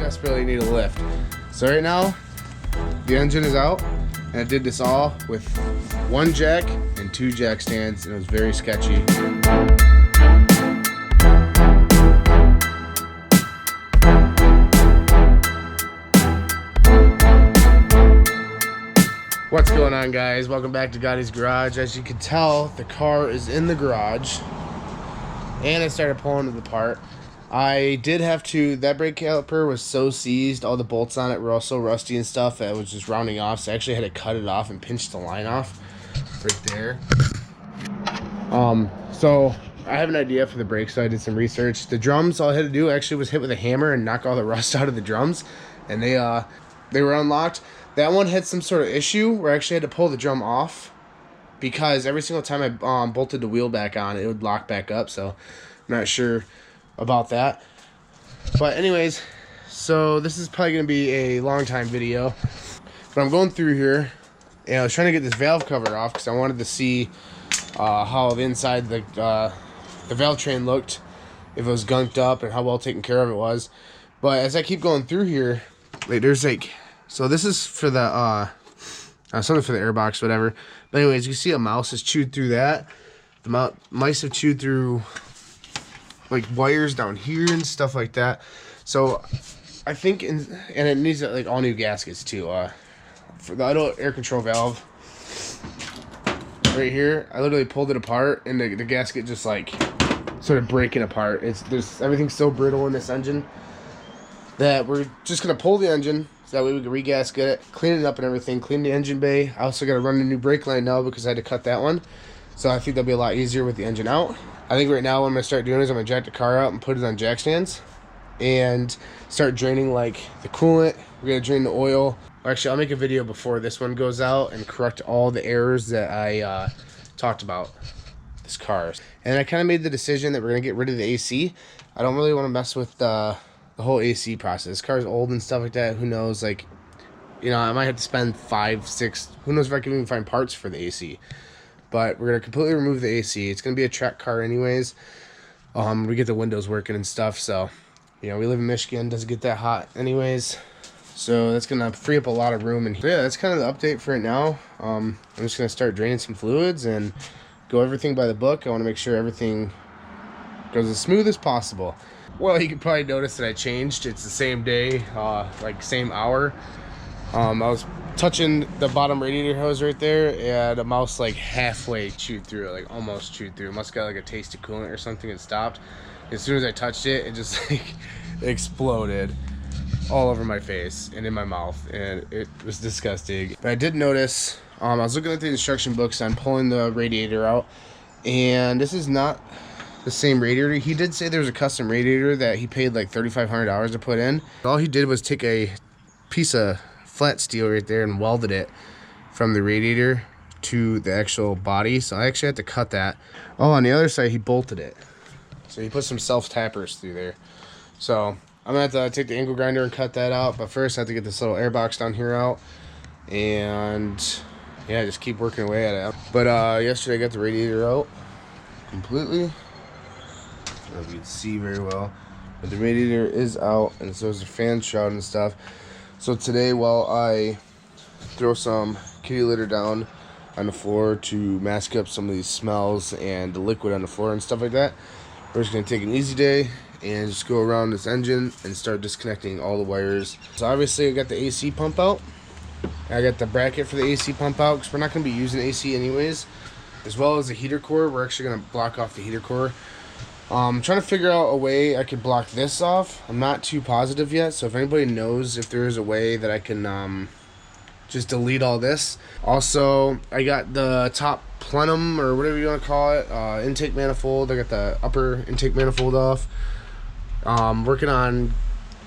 desperately need a lift. So right now, the engine is out, and I did this all with one jack and two jack stands, and it was very sketchy. What's going on, guys? Welcome back to Gotti's Garage. As you can tell, the car is in the garage, and I started pulling it apart. I did have to, that brake caliper was so seized, all the bolts on it were all so rusty and stuff that it was just rounding off, so I actually had to cut it off and pinch the line off right there. So I have an idea for the brakes, so I did some research. The drums, all I had to do actually was hit with a hammer and knock all the rust out of the drums, and they were unlocked. That one had some sort of issue where I actually had to pull the drum off because every single time I bolted the wheel back on, it would lock back up, so I'm not sure about that. But anyways, so this is probably going to be a long time video, but I'm going through here and I was trying to get this valve cover off because I wanted to see how the inside the valve train looked, if it was gunked up and how well taken care of it was. But as I keep going through here, like there's like, so this is for the something for the airbox, whatever. But anyways, you see a mouse has chewed through that. The mice have chewed through like wires down here and stuff like that. So I think, and it needs like all new gaskets too. For the auto air control valve right here, I literally pulled it apart and the gasket just like started breaking apart. Everything's so brittle in this engine that we're just gonna pull the engine so that way we can re-gasket it, clean it up and everything, clean the engine bay. I also got to run a new brake line now because I had to cut that one. So I think that'll be a lot easier with the engine out. I think right now what I'm going to start doing is I'm going to jack the car out and put it on jack stands and start draining like the coolant. We're going to drain the oil. Actually, I'll make a video before this one goes out and correct all the errors that I talked about this car. And I kind of made the decision that we're going to get rid of the AC. I don't really want to mess with the whole AC process. This car's old and stuff like that. Who knows? Like, you know, I might have to spend 5, 6. Who knows if I can even find parts for the AC. But we're gonna completely remove the AC. It's gonna be a track car anyways. We get the windows working and stuff. So, you know, we live in Michigan. Doesn't get that hot anyways. So that's gonna free up a lot of room. And yeah, that's kind of the update for right now. I'm just gonna start draining some fluids and go everything by the book. I want to make sure everything goes as smooth as possible. Well, you can probably notice that I changed. It's the same day, like same hour. I was touching the bottom radiator hose right there, and a mouse like halfway chewed through it, like almost chewed through. It must have got like a taste of coolant or something and stopped. As soon as I touched it, it just like exploded all over my face and in my mouth, and it was disgusting. But I did notice, I was looking at the instruction books on pulling the radiator out, and this is not the same radiator. He did say there's a custom radiator that he paid like $3,500 to put in. All he did was take a piece of flat steel right there and welded it from the radiator to the actual body. So I actually had to cut that. Oh, on the other side he bolted it. So he put some self-tappers through there. So I'm gonna have to take the angle grinder and cut that out. But first I have to get this little airbox down here out. And yeah, just keep working away at it. But yesterday I got the radiator out completely. I don't know if you can see very well, but the radiator is out, and so is the fan shroud and stuff. So today, while I throw some kitty litter down on the floor to mask up some of these smells and the liquid on the floor and stuff like that, we're just going to take an easy day and just go around this engine and start disconnecting all the wires. So obviously I got the AC pump out. I got the bracket for the AC pump out because we're not going to be using AC anyways, as well as the heater core. We're actually going to block off the heater core. I'm trying to figure out a way I could block this off. I'm not too positive yet, so if anybody knows if there is a way that I can just delete all this. Also, I got the top plenum, or whatever you want to call it, intake manifold. I got the upper intake manifold off. Working on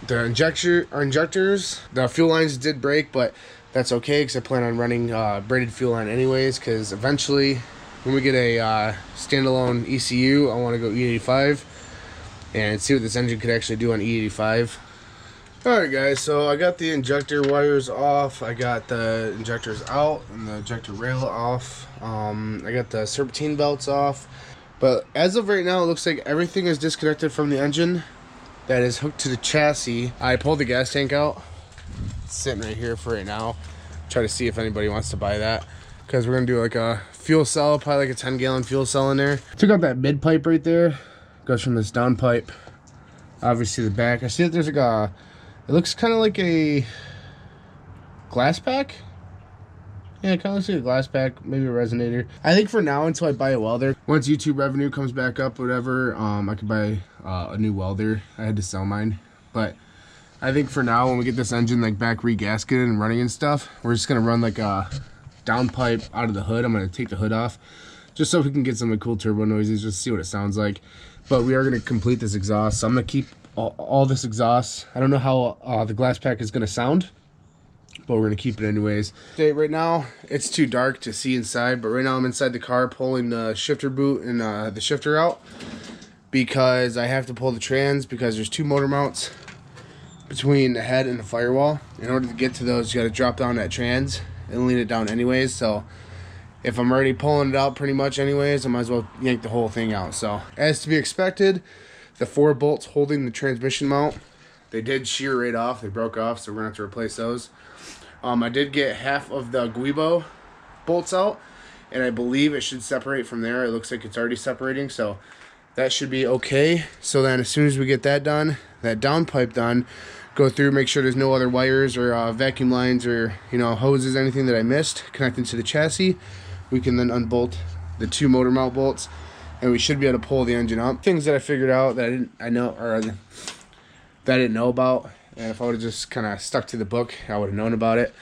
the injectors. The fuel lines did break, but that's okay because I plan on running braided fuel line anyways, because eventually when we get a standalone ECU, I want to go E85 and see what this engine could actually do on E85. Alright guys, so I got the injector wires off, I got the injectors out and the injector rail off, I got the serpentine belts off, but as of right now it looks like everything is disconnected from the engine that is hooked to the chassis. I pulled the gas tank out. It's sitting right here for right now. Try to see if anybody wants to buy that, because we're gonna do like a fuel cell, probably like a 10-gallon fuel cell in there. Took out that mid pipe right there. Goes from this down pipe, obviously the back. I see that there's like a, it looks kind of like a glass pack. Yeah, it kind of looks like a glass pack, maybe a resonator. I think for now, until I buy a welder, once YouTube revenue comes back up, whatever, I could buy a new welder. I had to sell mine, but I think for now, when we get this engine like back re-gasketed and running and stuff, we're just gonna run like a down pipe out of the hood. I'm gonna take the hood off, just so we can get some of the cool turbo noises, just see what it sounds like. But we are gonna complete this exhaust, so I'm gonna keep all this exhaust. I don't know how the glass pack is gonna sound, but we're gonna keep it anyways. Okay, right now it's too dark to see inside, but right now I'm inside the car pulling the shifter boot and the shifter out, because I have to pull the trans, because there's two motor mounts between the head and the firewall. In order to get to those, you gotta drop down that trans and lean it down anyways. So if I'm already pulling it out pretty much anyways, I might as well yank the whole thing out. So as to be expected, the 4 bolts holding the transmission mount, they did shear right off. They broke off, so we're gonna have to replace those. I did get half of the Guibo bolts out, and I believe it should separate from there. It looks like it's already separating, so that should be okay. So then as soon as we get that done, that down pipe done, go through, make sure there's no other wires or vacuum lines or, you know, hoses, anything that I missed connecting to the chassis. We can then unbolt the 2 motor mount bolts, and we should be able to pull the engine up. Things that I figured out that I didn't know about, and if I would have just kind of stuck to the book, I would have known about it.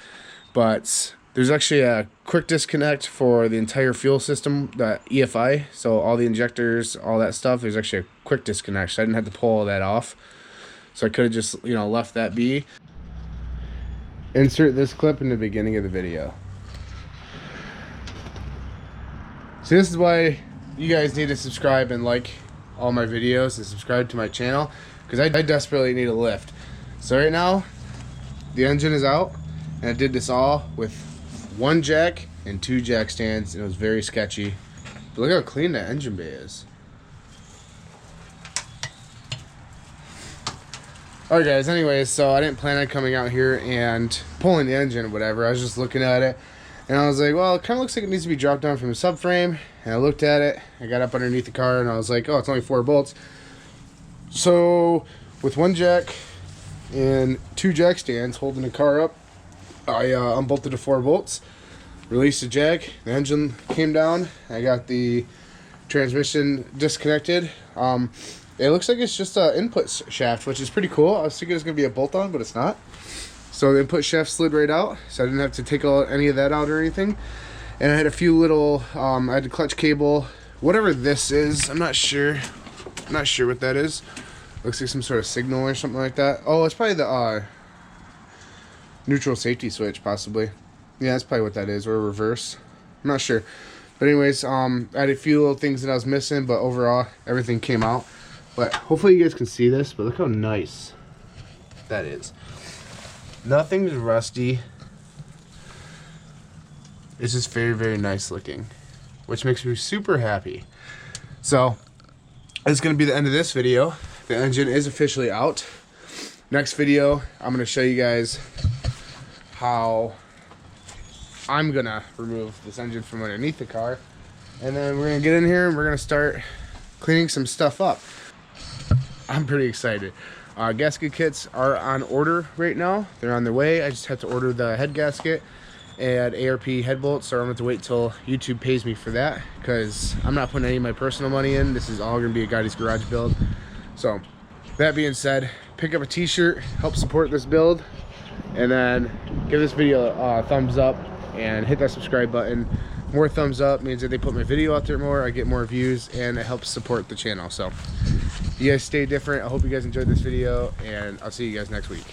But there's actually a quick disconnect for the entire fuel system, the EFI, so all the injectors, all that stuff. There's actually a quick disconnect, so I didn't have to pull all that off. So I could have just, you know, left that be. Insert this clip in the beginning of the video. So this is why you guys need to subscribe and like all my videos and subscribe to my channel, because I desperately need a lift. So right now, the engine is out, and I did this all with 1 jack and 2 jack stands, and it was very sketchy. But look how clean that engine bay is. Alright guys, anyways, so I didn't plan on coming out here and pulling the engine or whatever. I was just looking at it, and I was like, well, it kind of looks like it needs to be dropped down from the subframe. And I looked at it, I got up underneath the car, and I was like, oh, it's only 4 bolts. So with 1 jack and 2 jack stands holding the car up, I unbolted the 4 bolts, released the jack, the engine came down, I got the transmission disconnected. It looks like it's just an input shaft, which is pretty cool. I was thinking it was going to be a bolt-on, but it's not. So the input shaft slid right out, so I didn't have to take any of that out or anything. And I had a few little, I had a clutch cable, whatever this is, I'm not sure. I'm not sure what that is. Looks like some sort of signal or something like that. Oh, it's probably the neutral safety switch, possibly. Yeah, that's probably what that is, or reverse. I'm not sure. But anyways, I had a few little things that I was missing, but overall, everything came out. But hopefully you guys can see this, but look how nice that is. Nothing's rusty. It's just very, very nice looking, which makes me super happy. So, that's going to be the end of this video. The engine is officially out. Next video, I'm going to show you guys how I'm going to remove this engine from underneath the car. And then we're going to get in here and we're going to start cleaning some stuff up. I'm pretty excited. Gasket kits are on order right now. They're on their way. I just had to order the head gasket and ARP head bolts, so I'm going to have to wait till YouTube pays me for that, because I'm not putting any of my personal money in. This is all going to be a Guy's Garage build. So, that being said, pick up a t-shirt, help support this build, and then give this video a thumbs up and hit that subscribe button. More thumbs up means that they put my video out there more, I get more views, and it helps support the channel. So, you guys stay different. I hope you guys enjoyed this video, and I'll see you guys next week.